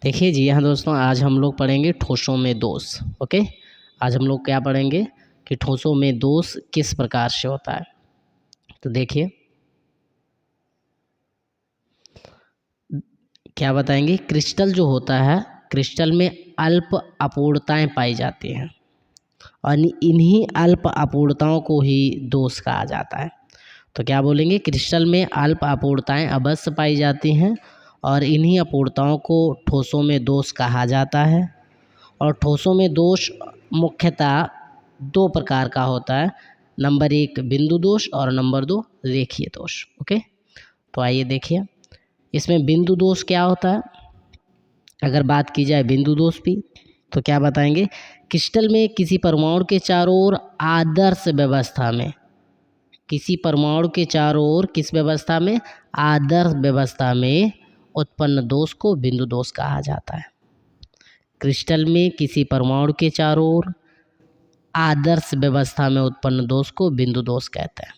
देखिए जी हाँ दोस्तों, आज हम लोग पढ़ेंगे ठोसों में दोष। ओके, आज हम लोग क्या पढ़ेंगे कि ठोसों में दोष किस प्रकार से होता है। तो देखिए क्या बताएंगे, क्रिस्टल जो होता है, क्रिस्टल में अल्प अपूर्णताएं पाई जाती हैं और इन्हीं अल्प अपूर्णताओं को ही दोष कहा जाता है। तो क्या बोलेंगे, क्रिस्टल में अल्प अपूर्णताएं अवश्य पाई जाती हैं और इन्हीं अपूर्णताओं को ठोसों में दोष कहा जाता है। और ठोसों में दोष मुख्यतः दो प्रकार का होता है, नंबर 1 बिंदु दोष और नंबर 2 रेखीय दोष। ओके, तो आइए देखिए इसमें बिंदु दोष क्या होता है। अगर बात की जाए बिंदु दोष की, तो क्या बताएंगे, क्रिस्टल में किसी परमाणु के चारों ओर आदर्श व्यवस्था में, किसी परमाणु के चारों ओर किस व्यवस्था में, आदर्श व्यवस्था में उत्पन्न दोष को बिंदु दोष कहा जाता है। क्रिस्टल में किसी परमाणु के चारों ओर आदर्श व्यवस्था में उत्पन्न दोष को बिंदु दोष कहते हैं।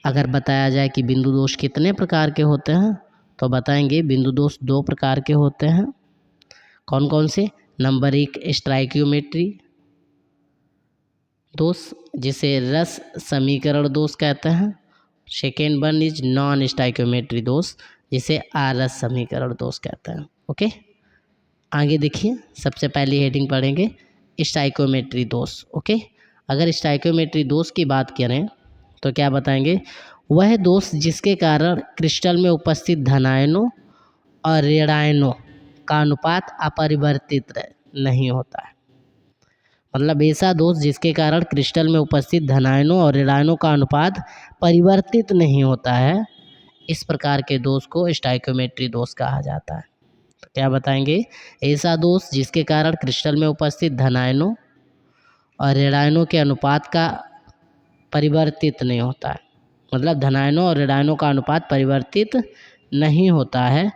अगर बताया जाए कि बिंदु दोष कितने प्रकार के होते हैं, तो बताएंगे बिंदु दोष 2 प्रकार के होते हैं। कौन कौन से, नंबर 1 स्टाइकियोमेट्री दोष, जिसे रस समीकरण दोष कहते हैं। Second one is non stoichiometry दोष, जिसे आरस समीकरण दोष कहते हैं। ओके, आगे देखिए, सबसे पहली हेडिंग पढ़ेंगे स्टाइकियोमेट्री दोष। ओके, अगर स्टाइकियोमेट्री दोष की बात करें तो क्या बताएंगे, वह दोष जिसके कारण क्रिस्टल में उपस्थित धनायनों और ऋणायनों का अनुपात अपरिवर्तित नहीं होता है। मतलब ऐसा दोष जिसके कारण क्रिस्टल में उपस्थित धनायनों और ऋणायनों का अनुपात परिवर्तित नहीं होता है, इस प्रकार के दोष को स्टाइकियोमेट्री दोष कहा जाता है। तो क्या बताएंगे, ऐसा दोष जिसके कारण क्रिस्टल में उपस्थित धनायनों और ऋणायनों के अनुपात का परिवर्तित नहीं होता है, मतलब धनायनों और ऋणायनों का अनुपात परिवर्तित नहीं होता है,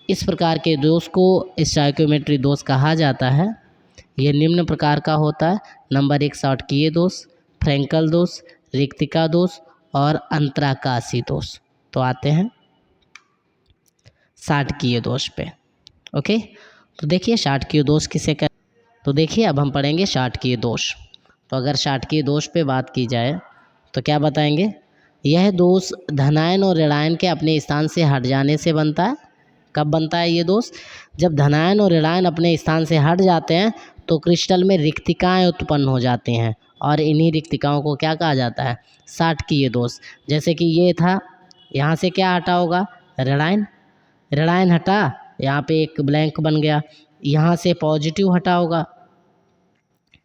इस प्रकार के दोष को स्टाइकियोमेट्री दोष कहा जाता है। यह निम्न प्रकार का होता है, नंबर 1 शॉटकीय दोष, फ्रैंकल दोष, रिक्तिका दोष और अंतराकाशी दोष। तो आते हैं शाटकीय दोष पे। ओके, तो देखिए शाटकीय दोष किसे कहते हैं, तो देखिए अब हम पढ़ेंगे शाटकीय दोष। तो अगर शाटकीय दोष पे बात की जाए तो क्या बताएंगे, यह दोष धनायन और ऋणायन के अपने स्थान से हट जाने से बनता है। कब बनता है ये दोष, जब धनायन और ऋणायन अपने स्थान से हट जाते हैं तो क्रिस्टल में रिक्तिकाएं उत्पन्न हो जाती हैं और इन्हीं रिक्तिकाओं को क्या कहा जाता है, शाटकीय दोष। जैसे कि ये था, यहाँ से क्या हटा होगा, ऋणायन, ऋणायन हटा, यहाँ पे एक ब्लैंक बन गया, यहाँ से पॉजिटिव हटा होगा।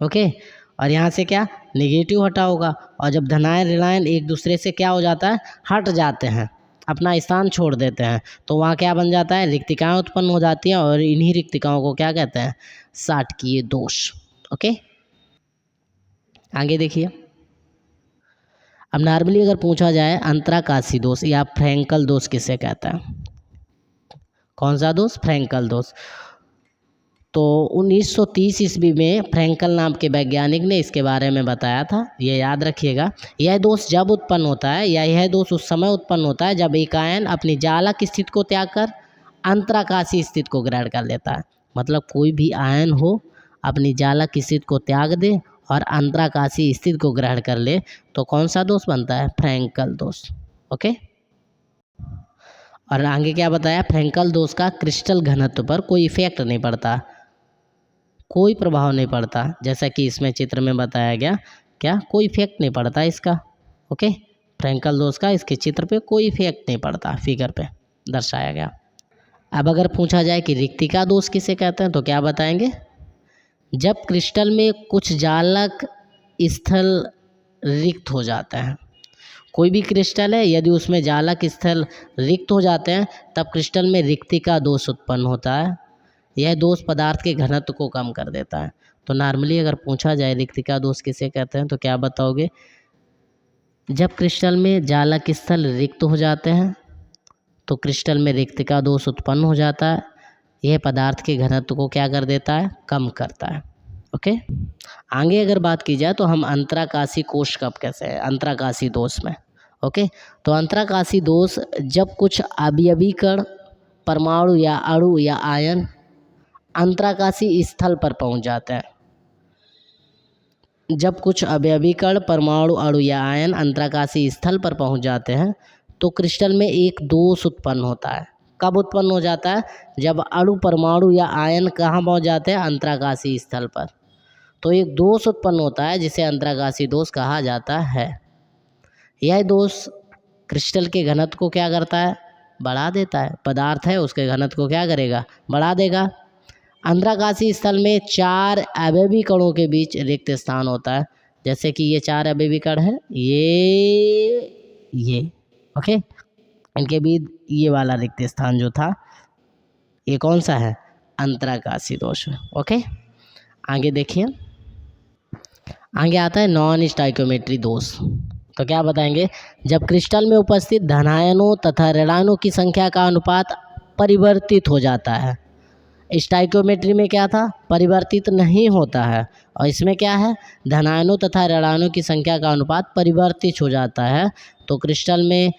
ओके, और यहाँ से क्या, नेगेटिव हटा होगा। और जब धनायन ऋणायन एक दूसरे से क्या हो जाता है, हट जाते हैं, अपना स्थान छोड़ देते हैं, तो वहाँ क्या बन जाता है, रिक्तिकाएं उत्पन्न हो जाती हैं और इन्हीं रिक्तिकाओं को क्या कहते हैं, शाटकीय दोष। ओके, आगे देखिए, अब नॉर्मली अगर पूछा जाए अंतराकाशी दोष या फ्रैंकल दोष किसे कहता है, कौन सा दोष, फ्रैंकल दोष। तो 1930 ईस्वी में फ्रैंकल नाम के वैज्ञानिक ने इसके बारे में बताया था, ये याद रखिएगा। यह दोष जब उत्पन्न होता है, या यह दोष उस समय उत्पन्न होता है जब एक आयन अपनी जालक स्थिति को त्याग कर अंतराकाशी स्थिति को ग्रहण कर लेता है। मतलब कोई भी आयन हो, अपनी जालक स्थिति को त्याग दे और अंतराकाशी स्थिति को ग्रहण कर ले, तो कौन सा दोष बनता है, फ्रैंकल दोष। ओके, और आगे क्या बताया, फ्रैंकल दोष का क्रिस्टल घनत्व पर कोई इफेक्ट नहीं पड़ता, कोई प्रभाव नहीं पड़ता, जैसा कि इसमें चित्र में बताया गया, क्या कोई इफेक्ट नहीं पड़ता इसका। ओके, फ्रैंकल दोष का इसके चित्र पे कोई इफेक्ट नहीं पड़ता, फिगर पे दर्शाया गया। अब अगर पूछा जाए कि रिक्तिका दोष किसे कहते हैं, तो क्या बताएंगे, जब क्रिस्टल में कुछ जालक स्थल रिक्त हो जाते हैं, कोई भी क्रिस्टल है यदि उसमें जालक स्थल रिक्त हो जाते हैं, तब क्रिस्टल में रिक्तिका दोष उत्पन्न होता है। यह दोष पदार्थ के घनत्व को कम कर देता है। तो नॉर्मली अगर पूछा जाए रिक्तिका दोष किसे कहते हैं, तो क्या बताओगे, जब क्रिस्टल में जालक स्थल रिक्त हो जाते हैं तो क्रिस्टल में रिक्तिका दोष उत्पन्न हो जाता है। यह पदार्थ के घनत्व को क्या कर देता है, कम करता है। ओके, आगे अगर बात की जाए तो हम अंतराकाशी कोश कब कैसे है, अंतराकाशी दोष में। ओके, तो अंतराकाशी दोष जब कुछ अवयवी कण परमाणु या अणु या आयन अंतराकाशीय स्थल पर पहुंच जाते हैं। जब कुछ अवयवी कण परमाणु अणु या आयन अंतराकाशीय स्थल पर पहुंच जाते हैं तो क्रिस्टल में एक दोष उत्पन्न होता है। कब उत्पन्न हो जाता है? जब अणु परमाणु या आयन कहाँ पहुंच जाते हैं? अंतराकाशीय स्थल पर। तो एक दोष उत्पन्न होता है जिसे अंतराकाशीय दोष कहा जाता है। यह दोष क्रिस्टल के घनत्व को क्या करता है? बढ़ा देता है। पदार्थ है उसके घनत्व को क्या करेगा? बढ़ा देगा। अंतराकाशीय स्थल में 4 अवयवी कणों के बीच रिक्त स्थान होता है। जैसे कि ये 4 अवयवी कण है, ये ओके, इनके बीच ये वाला रिक्त स्थान जो था ये कौन सा है? अंतराकाशीय दोष। ओके, आगे देखिए, आगे आता है नॉन स्टाइकोमेट्री दोष। तो क्या बताएंगे? जब क्रिस्टल में उपस्थित धनायनों तथा ऋणायनों की संख्या का अनुपात परिवर्तित हो जाता है। स्टाइकोमेट्री में क्या था? परिवर्तित नहीं होता है, और इसमें क्या है? धनायनों तथा ऋणायनों की संख्या का अनुपात परिवर्तित हो जाता है। तो क्रिस्टल में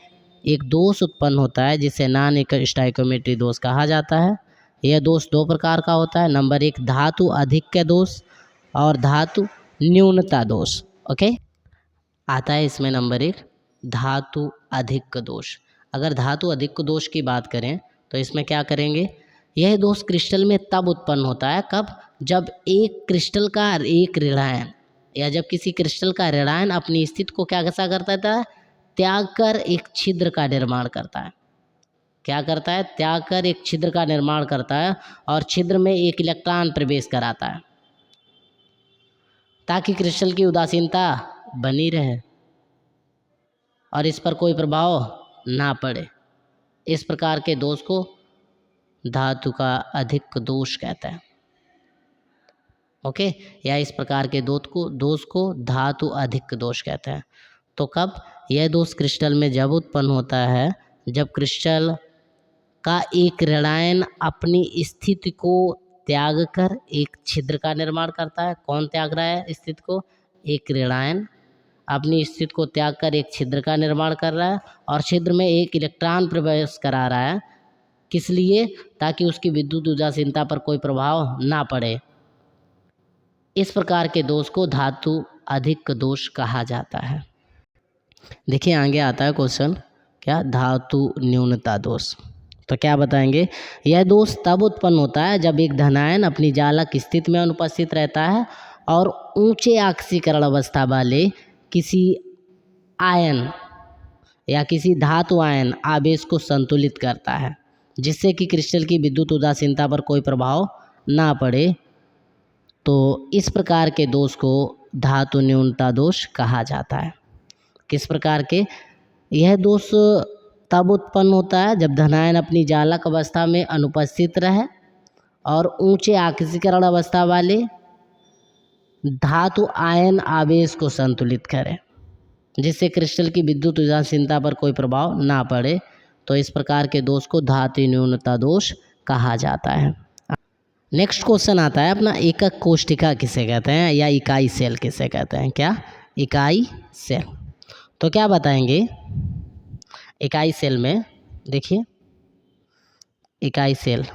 एक दोष उत्पन्न होता है जिसे नॉन स्टाइकोमेट्री दोष कहा जाता है। यह दोष 2 प्रकार का होता है। नंबर 1 धातु अधिक्य दोष और धातु न्यूनता दोष। ओके, आता है इसमें नंबर 1 धातु अधिक्य दोष। अगर धातु अधिक्य दोष की बात करें तो इसमें क्या करेंगे? यह दोष क्रिस्टल में तब उत्पन्न होता है कब? जब एक क्रिस्टल का एक ऋणायन या जब किसी क्रिस्टल का ऋणायन अपनी स्थिति को क्या कैसा करता है? त्याग कर एक छिद्र का निर्माण करता है। क्या करता है? त्याग कर एक छिद्र का निर्माण करता है और छिद्र में एक इलेक्ट्रॉन प्रवेश कराता है ताकि क्रिस्टल की उदासीनता बनी रहे और इस पर कोई प्रभाव ना पड़े। इस प्रकार के दोष को धातु का अधिक दोष कहता है। ओके, या इस प्रकार के दोष को धातु अधिक दोष कहते हैं। तो कब? यह दोष क्रिस्टल में जब उत्पन्न होता है जब क्रिस्टल का एक ऋणायन अपनी स्थिति को त्याग कर एक छिद्र का निर्माण करता है। कौन त्याग रहा है स्थिति को? एक ऋणायन अपनी स्थिति को त्याग कर एक छिद्र का निर्माण कर रहा है और छिद्र में एक इलेक्ट्रॉन प्रवेश करा रहा है। किस लिए? ताकि उसकी विद्युत उदासीनता पर कोई प्रभाव ना पड़े। इस प्रकार के दोष को धातु अधिक दोष कहा जाता है। देखिए आगे आता है क्वेश्चन, क्या? धातु न्यूनता दोष। तो क्या बताएंगे? यह दोष तब उत्पन्न होता है जब एक धनायन अपनी जालक स्थिति में अनुपस्थित रहता है और ऊंचे आक्सीकरण अवस्था वाले किसी आयन या किसी धातु आयन आवेश को संतुलित करता है जिससे कि क्रिस्टल की विद्युत उदासीनता पर कोई प्रभाव ना पड़े। तो इस प्रकार के दोष को धातु न्यूनता दोष कहा जाता है। किस प्रकार के? यह दोष तब उत्पन्न होता है जब धनायन अपनी जालक अवस्था में अनुपस्थित रहे और ऊंचे आक्सीकरण अवस्था वाले धातु आयन आवेश को संतुलित करे जिससे क्रिस्टल की विद्युत उदासीनता पर कोई प्रभाव ना पड़े। तो इस प्रकार के दोष को धातु न्यूनता दोष कहा जाता है। नेक्स्ट क्वेश्चन आता है अपना, एकक कोष्ठिका किसे कहते हैं या इकाई सेल किसे कहते हैं? क्या? इकाई सेल। तो क्या बताएंगे? इकाई सेल में देखिए, इकाई सेल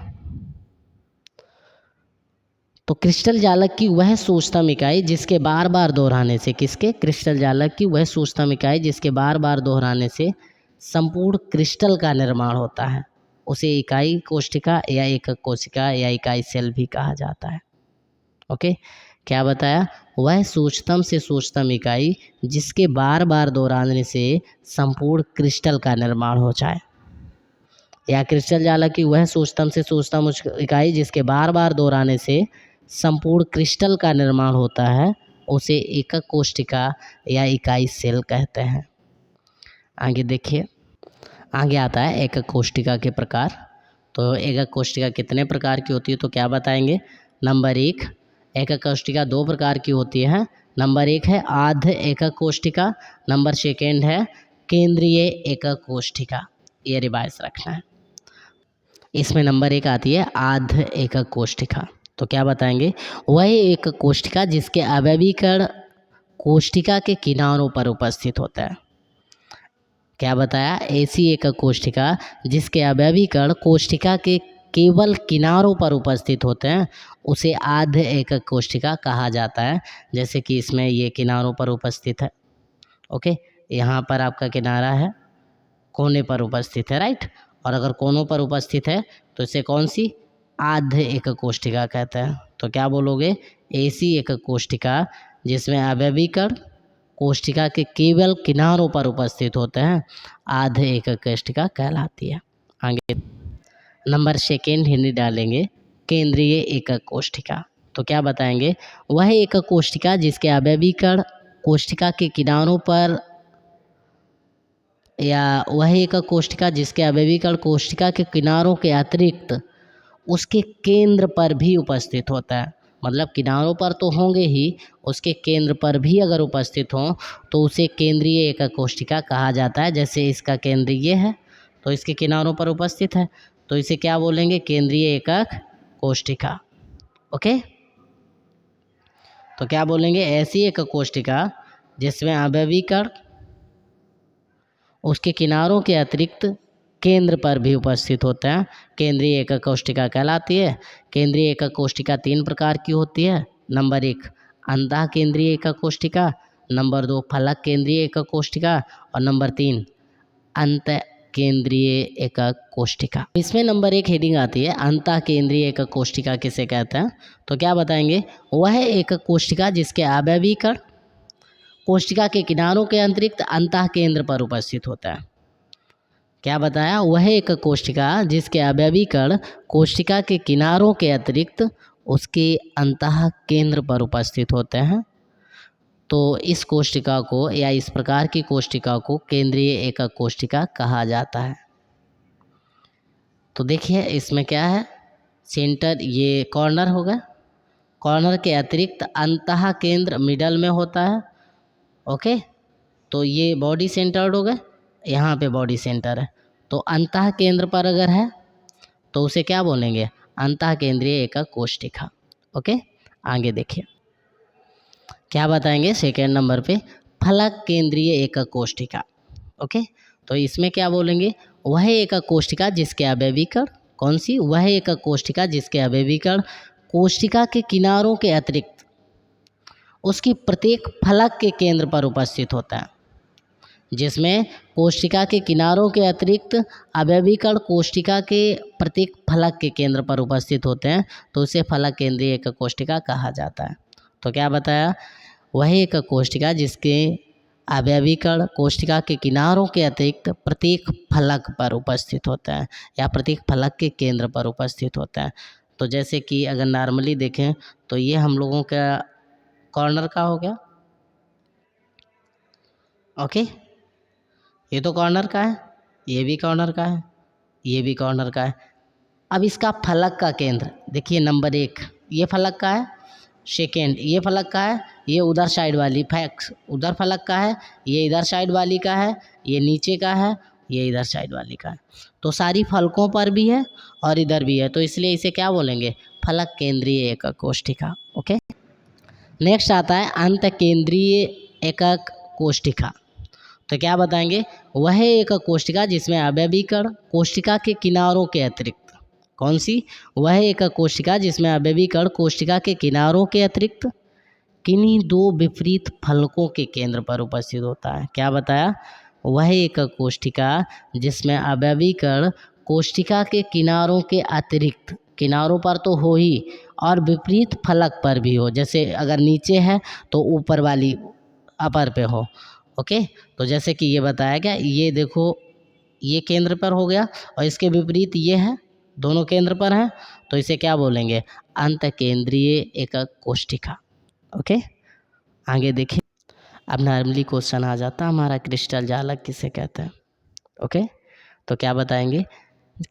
तो क्रिस्टल जालक की वह सूक्ष्म इकाई जिसके बार बार दोहराने से, किसके? क्रिस्टल जालक की वह सूक्ष्म इकाई जिसके बार बार दोहराने से संपूर्ण क्रिस्टल का निर्माण होता है, उसे इकाई कोष्ठिका या एकक कोशिका या इकाई सेल भी कहा जाता है। ओके, क्या बताया? वह सूक्ष्म से सूक्ष्म इकाई जिसके बार बार दोहराने से संपूर्ण क्रिस्टल का निर्माण हो जाए, या क्रिस्टल जालक की वह सूक्ष्म से सूक्ष्म इकाई जिसके बार बार दोहराने से संपूर्ण क्रिस्टल का निर्माण होता है, उसे एकक कोष्ठिका या इकाई सेल कहते हैं। आगे देखिए, आगे आता है एकक कोष्ठिका के प्रकार। तो एकक कोष्ठिका कितने प्रकार की होती है? तो क्या बताएंगे? नंबर 1 एकक कोष्ठिका 2 प्रकार की होती है। नंबर 1 है आध एकक कोष्ठिका, नंबर 2 है केंद्रीय एकक कोष्ठिका। ये रिवाइज रखना है। इसमें नंबर 1 आती है आध एकक कोष्ठिका। तो क्या बताएंगे? वह एकक कोष्ठिका जिसके अवयवी कण कोष्ठिका के किनारों पर उपस्थित होता है। क्या बताया, ऐसी एकक कोशिका जिसके अवयवी कण कोशिका के केवल किनारों पर उपस्थित होते हैं उसे आध एकक कोशिका कहा जाता है। जैसे कि इसमें ये किनारों पर उपस्थित है, ओके, यहाँ पर आपका किनारा है, कोने पर उपस्थित है, राइट। और अगर कोनों पर उपस्थित है तो इसे कौन सी, आध एकक कोशिका कहते हैं। तो क्या बोलोगे, ऐसी एकक कोशिका जिसमें अवयवी कण कोशिका के केवल किनारों पर उपस्थित होते हैं आध एकक कोशिका कहलाती है। आगे नंबर सेकेंड हिंदी डालेंगे, केंद्रीय एकक कोशिका। तो क्या बताएंगे, वह एकक कोशिका जिसके अवयवी कण कोशिका के किनारों पर, या वह एकक कोशिका जिसके अवयवी कण कोशिका के किनारों के अतिरिक्त उसके केंद्र पर भी उपस्थित होता है। मतलब किनारों पर तो होंगे ही, उसके केंद्र पर भी अगर उपस्थित हों तो उसे केंद्रीय एकक कोशिका कहा जाता है। जैसे इसका केंद्र ये है तो इसके किनारों पर उपस्थित है, तो इसे क्या बोलेंगे, केंद्रीय एकक कोशिका। ओके, तो क्या बोलेंगे, ऐसी एकक कोशिका जिसमें अवयवी कण उसके किनारों के अतिरिक्त केंद्र पर भी उपस्थित होते हैं केंद्रीय एकक कोशिका कहलाती है। केंद्रीय एकक कोशिका 3 प्रकार की होती है। नंबर 1 अंतः केंद्रीय एकक कोशिका, नंबर 2 फलक केंद्रीय एकक कोशिका और नंबर 3 अंत केंद्रीय एकक कोशिका। इसमें नंबर 1 हेडिंग आती है, अंतः केंद्रीय एकक कोशिका किसे कहते हैं। तो क्या बताएंगे, वह एकक कोशिका जिसके अवयवी कण कोशिका के किनारों के अतिरिक्त अंतः केंद्र पर उपस्थित होता है। क्या बताया, वह एकक कोशिका जिसके अवयवी कण कोशिका के किनारों के अतिरिक्त उसके अंतः केंद्र पर उपस्थित होते हैं। तो इस कोशिका को या इस प्रकार की कोशिका को केंद्रीय एकक कोशिका कहा जाता है। तो देखिए इसमें क्या है, सेंटर ये कॉर्नर होगा, कॉर्नर के अतिरिक्त अंतः केंद्र मिडल में होता है। ओके, तो ये बॉडी सेंटर्ड हो गए, यहाँ पे बॉडी सेंटर है। तो अंतः केंद्र पर अगर है तो उसे क्या बोलेंगे, अंतः केंद्रीय एकक कोशिका। ओके, आगे देखिए क्या बताएंगे सेकेंड नंबर पे, फलक केंद्रीय एकक कोशिका। ओके, तो इसमें क्या बोलेंगे, वह एकक कोशिका जिसके अवयवी कण, कौन सी, वह एकक कोशिका जिसके अवयवी कण कोशिका के किनारों के अतिरिक्त उसकी प्रत्येक फलक के केंद्र पर उपस्थित होता है। जिसमें कोशिका के किनारों के अतिरिक्त अवयवी कण कोशिका के प्रत्येक फलक के केंद्र पर उपस्थित होते हैं तो उसे फलक केंद्रीय एकक कोशिका कहा जाता है। तो क्या बताया, वह एकक कोशिका जिसके अवयवी कण कोशिका के किनारों के अतिरिक्त प्रत्येक फलक पर उपस्थित होता है या प्रत्येक फलक के केंद्र पर उपस्थित होता है। तो जैसे कि अगर नॉर्मली देखें तो ये हम लोगों का कॉर्नर का हो गया। ओके, ये तो कॉर्नर का है, ये भी कॉर्नर का है, ये भी कॉर्नर का है। अब इसका फलक का केंद्र देखिए, नंबर 1 ये फलक का है, सेकेंड ये फलक का है, ये उधर साइड वाली फैक्स उधर फलक का है, ये इधर साइड वाली का है, ये नीचे का है, ये इधर साइड वाली का है। तो सारी फलकों पर भी है और इधर भी है, तो इसलिए इसे क्या बोलेंगे, फलक केंद्रीय एकक कोशिका। ओके, नेक्स्ट आता है अंत केंद्रीय एकक कोशिका। तो क्या बताएंगे, वह एकक कोशिका जिसमें अवयवी कण कोशिका के किनारों के अतिरिक्त, कौन सी, वह एकक कोशिका जिसमें अवयवी कण कोशिका के किनारों के अतिरिक्त किन्हीं 2 विपरीत फलकों के केंद्र पर उपस्थित होता है। क्या बताया, वह एकक कोशिका जिसमें अवयवी कण कोशिका के किनारों के अतिरिक्त, किनारों पर तो हो ही और विपरीत फलक पर भी हो, जैसे अगर नीचे है तो ऊपर वाली अपर पे हो। ओके, तो जैसे कि ये बताया गया, ये देखो ये केंद्र पर हो गया और इसके विपरीत ये है, दोनों केंद्र पर हैं, तो इसे क्या बोलेंगे, अंत केंद्रीय एकक कोशिका। ओके, आगे देखिए, अब नॉर्मली क्वेश्चन आ जाता है हमारा, क्रिस्टल जालक किसे कहते हैं। ओके, तो क्या बताएंगे,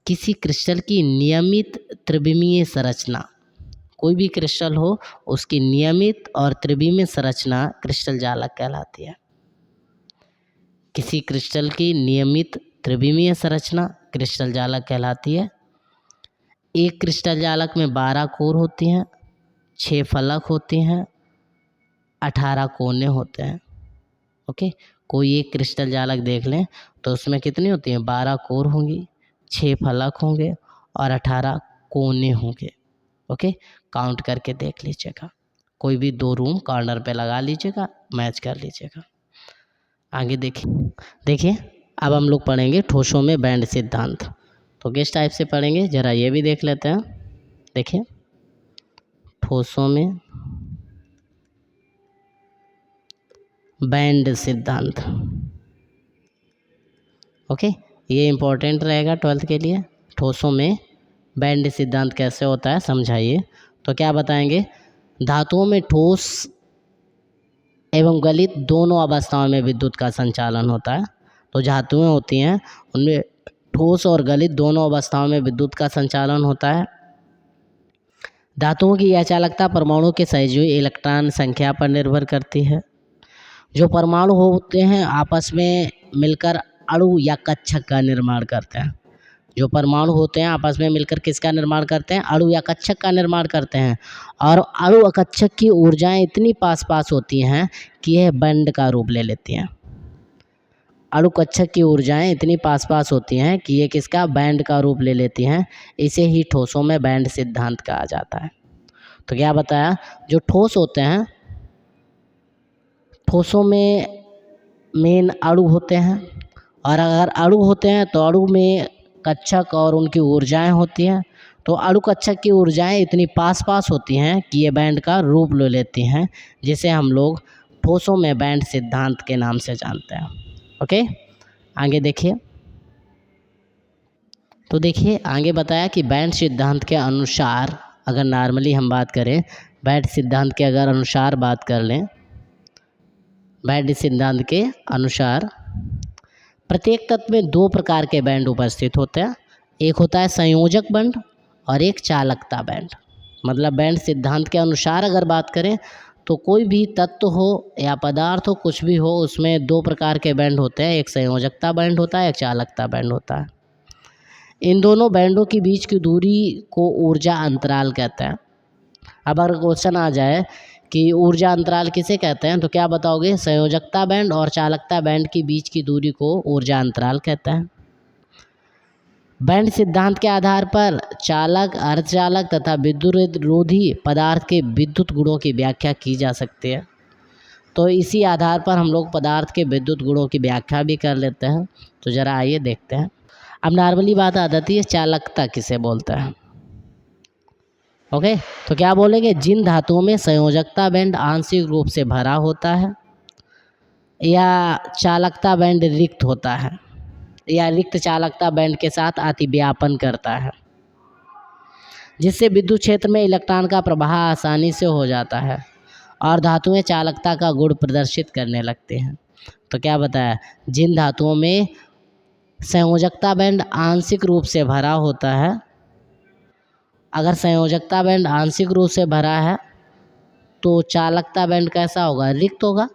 किसी क्रिस्टल की नियमित त्रिविमीय संरचना, कोई भी क्रिस्टल हो उसकी नियमित और त्रिविमीय संरचना क्रिस्टल जालक कहलाती है। किसी क्रिस्टल की नियमित त्रिविमीय संरचना क्रिस्टल जालक कहलाती है। एक क्रिस्टल जालक में 12 कोर होती हैं, 6 फलक होते हैं, 18 कोने होते हैं। ओके, कोई एक क्रिस्टल जालक देख लें तो उसमें कितनी होती हैं, 12 कोर होंगी, 6 फलक होंगे और 18 कोने होंगे। ओके, काउंट करके देख लीजिएगा, कोई भी 2 रूम कॉर्नर पे लगा लीजिएगा, मैच कर लीजिएगा। आगे देखिए अब हम लोग पढ़ेंगे ठोसों में बैंड सिद्धांत। तो किस टाइप से पढ़ेंगे ज़रा ये भी देख लेते हैं। देखिए ठोसों में बैंड सिद्धांत। ओके, ये इम्पोर्टेंट रहेगा 12th के लिए। ठोसों में बैंड सिद्धांत कैसे होता है समझाइए। तो क्या बताएंगे, धातुओं में ठोस एवं गलित दोनों अवस्थाओं में विद्युत का संचालन होता है। तो धातुएं होती हैं उनमें ठोस और गलित दोनों अवस्थाओं में विद्युत का संचालन होता है। धातुओं की यह चालकता परमाणु के सहयोगी इलेक्ट्रॉन संख्या पर निर्भर करती है। जो परमाणु होते हैं आपस में मिलकर अणु या कक्षक का निर्माण करते हैं। जो परमाणु होते हैं आपस में मिलकर किसका निर्माण करते हैं, अणु या कक्षक का निर्माण करते हैं। और अणु और कक्षक की ऊर्जाएं इतनी पास पास होती हैं कि यह बैंड का रूप ले लेती हैं। अणु कक्षक की ऊर्जाएं इतनी पास पास होती हैं कि ये किसका, बैंड का रूप ले लेती हैं। इसे ही ठोसों में बैंड सिद्धांत कहा जाता है। तो क्या बताया, जो ठोस होते हैं ठोसों में मेन अणु होते हैं, और अगर अणु होते हैं तो अणु में कक्षक और उनकी ऊर्जाएं होती हैं। तो अणु कक्षक की ऊर्जाएं इतनी पास पास होती हैं कि ये बैंड का रूप ले लेती हैं, जिसे हम लोग ठोसों में बैंड सिद्धांत के नाम से जानते हैं। ओके, आगे देखिए। तो देखिए आगे बताया कि बैंड सिद्धांत के अनुसार, अगर नॉर्मली हम बात करें बैंड सिद्धांत के अगर अनुसार बात कर लें, बैंड सिद्धांत के अनुसार प्रत्येक तत्व में 2 प्रकार के बैंड उपस्थित होते हैं। एक होता है संयोजक बैंड और एक चालकता बैंड। मतलब बैंड सिद्धांत के अनुसार अगर बात करें तो कोई भी तत्व हो या पदार्थ हो, कुछ भी हो, उसमें 2 प्रकार के बैंड होते हैं। एक संयोजकता बैंड होता है, एक चालकता बैंड होता है। इन दोनों बैंडों के बीच की दूरी को ऊर्जा अंतराल कहते हैं। अब अगर क्वेश्चन आ जाए कि ऊर्जा अंतराल किसे कहते हैं, तो क्या बताओगे, संयोजकता बैंड और चालकता बैंड के बीच की दूरी को ऊर्जा अंतराल कहते हैं। बैंड सिद्धांत के आधार पर चालक, अर्धचालक तथा विद्युत रोधी पदार्थ के विद्युत गुणों की व्याख्या की जा सकती है। तो इसी आधार पर हम लोग पदार्थ के विद्युत गुणों की व्याख्या भी कर लेते हैं। तो ज़रा आइए देखते हैं। अब नॉर्मली बात आ जाती है चालकता किसे बोलते हैं। ओके, तो क्या बोलेंगे, जिन धातुओं में संयोजकता बैंड आंशिक रूप से भरा होता है या चालकता बैंड रिक्त होता है या रिक्त चालकता बैंड के साथ अतिव्यापन करता है, जिससे विद्युत क्षेत्र में इलेक्ट्रॉन का प्रवाह आसानी से हो जाता है और धातुएं चालकता का गुण प्रदर्शित करने लगते हैं। तो क्या बताया, जिन धातुओं में संयोजकता बैंड आंशिक रूप से भरा होता है, अगर संयोजकता बैंड आंशिक रूप से भरा है तो चालकता बैंड कैसा होगा, रिक्त होगा।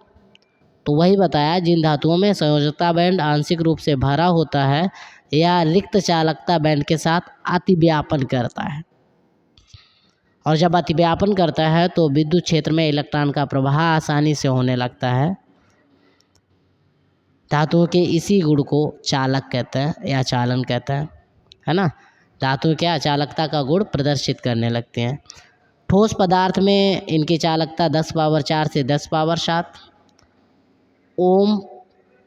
तो वही बताया, जिन धातुओं में संयोजकता बैंड आंशिक रूप से भरा होता है या रिक्त चालकता बैंड के साथ अतिव्यापन करता है, और जब अतिव्यापन करता है तो विद्युत क्षेत्र में इलेक्ट्रॉन का प्रवाह आसानी से होने लगता है। धातुओं के इसी गुण को चालक कहते हैं या चालन कहते हैं, है ना। धातु क्या चालकता का गुण प्रदर्शित करने लगते हैं। ठोस पदार्थ में इनकी चालकता 10 पावर 4 से 10 पावर 7 ओम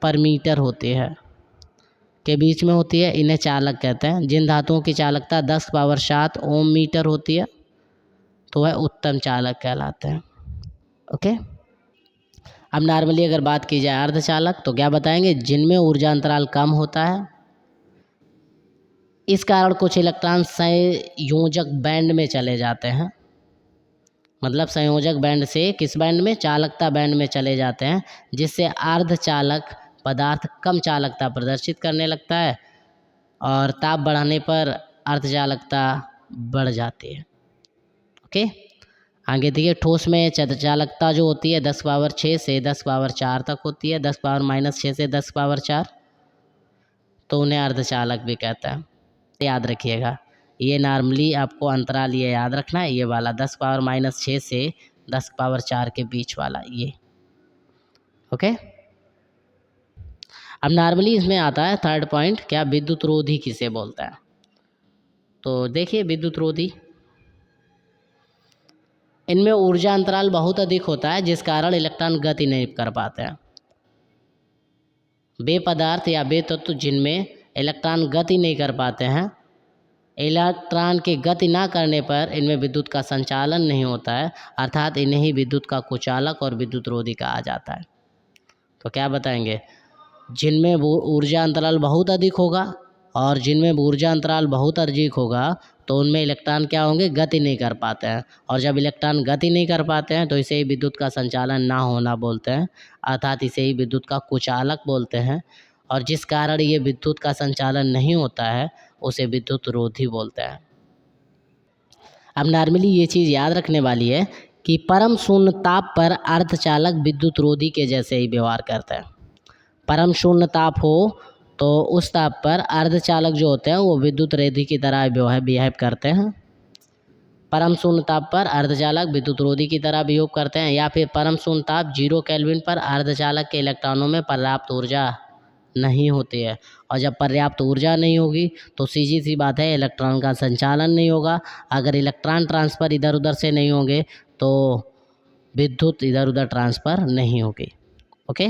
पर मीटर होती है, के बीच में होती है, इन्हें चालक कहते हैं। जिन धातुओं की चालकता 10 पावर 7 ओम मीटर होती है तो वह उत्तम चालक कहलाते हैं। ओके, अब नॉर्मली अगर बात की जाए अर्धचालक, तो क्या बताएंगे, जिनमें ऊर्जा अंतराल कम होता है। इस कारण कुछ इलेक्ट्रॉन संयोजक बैंड में चले जाते हैं। मतलब संयोजक बैंड से किस बैंड में, चालकता बैंड में चले जाते हैं, जिससे अर्धचालक पदार्थ कम चालकता प्रदर्शित करने लगता है और ताप बढ़ाने पर अर्धचालकता बढ़ जाती है। ओके, आगे देखिए, ठोस में चालकता जो होती है 10 पावर 6 से 10 पावर 4 तक होती है, 10 पावर -6 से 10 पावर 4, तो उन्हें अर्धचालक भी कहता है। याद रखिएगा, ये नॉर्मली आपको अंतराल ये याद रखना है, ये वाला 10 पावर -6 से 10 पावर 4 के बीच वाला ये। ओके, अब नॉर्मली इसमें आता है थर्ड पॉइंट, क्या विद्युत रोधी किसे बोलते हैं। तो देखिए विद्युत रोधी, इनमें ऊर्जा अंतराल बहुत अधिक होता है जिस कारण इलेक्ट्रॉन गति नहीं कर पाते हैं। वे पदार्थ या वे तत्व जिनमें इलेक्ट्रॉन गति नहीं कर पाते हैं, इलेक्ट्रॉन की गति ना करने पर इनमें विद्युत का संचालन नहीं होता है, अर्थात इन्हें ही विद्युत का कुचालक और विद्युत रोधी कहा जाता है। तो क्या बताएंगे, जिनमें वो ऊर्जा अंतराल बहुत अधिक होगा और जिनमें ऊर्जा अंतराल बहुत अधिक होगा तो उनमें इलेक्ट्रॉन क्या होंगे, गति नहीं कर पाते हैं, और जब इलेक्ट्रॉन गति नहीं कर पाते हैं तो इसे ही विद्युत का संचालन ना होना बोलते हैं, अर्थात इसे ही विद्युत का कुचालक बोलते हैं। और जिस कारण ये विद्युत का संचालन नहीं होता है उसे विद्युत रोधी बोलते हैं। अब नॉर्मली ये चीज़ याद रखने वाली है कि परम शून्य ताप पर अर्धचालक विद्युत रोधी के जैसे ही व्यवहार करते हैं। परम शून्य ताप हो तो उस ताप पर अर्धचालक जो होते हैं वो विद्युत रोधी की तरह बिहेव करते हैं। परम शून्य ताप पर अर्धचालक विद्युत रोधी की तरह बिहेव करते हैं, या फिर परम शून्य ताप 0 केल्विन पर अर्धचालक के इलेक्ट्रॉनों में पर्याप्त ऊर्जा नहीं होती है, और जब पर्याप्त ऊर्जा नहीं होगी तो सीधी सी बात है इलेक्ट्रॉन का संचालन नहीं होगा। अगर इलेक्ट्रॉन ट्रांसफ़र इधर उधर से नहीं होंगे तो विद्युत इधर उधर ट्रांसफ़र नहीं होगी। ओके।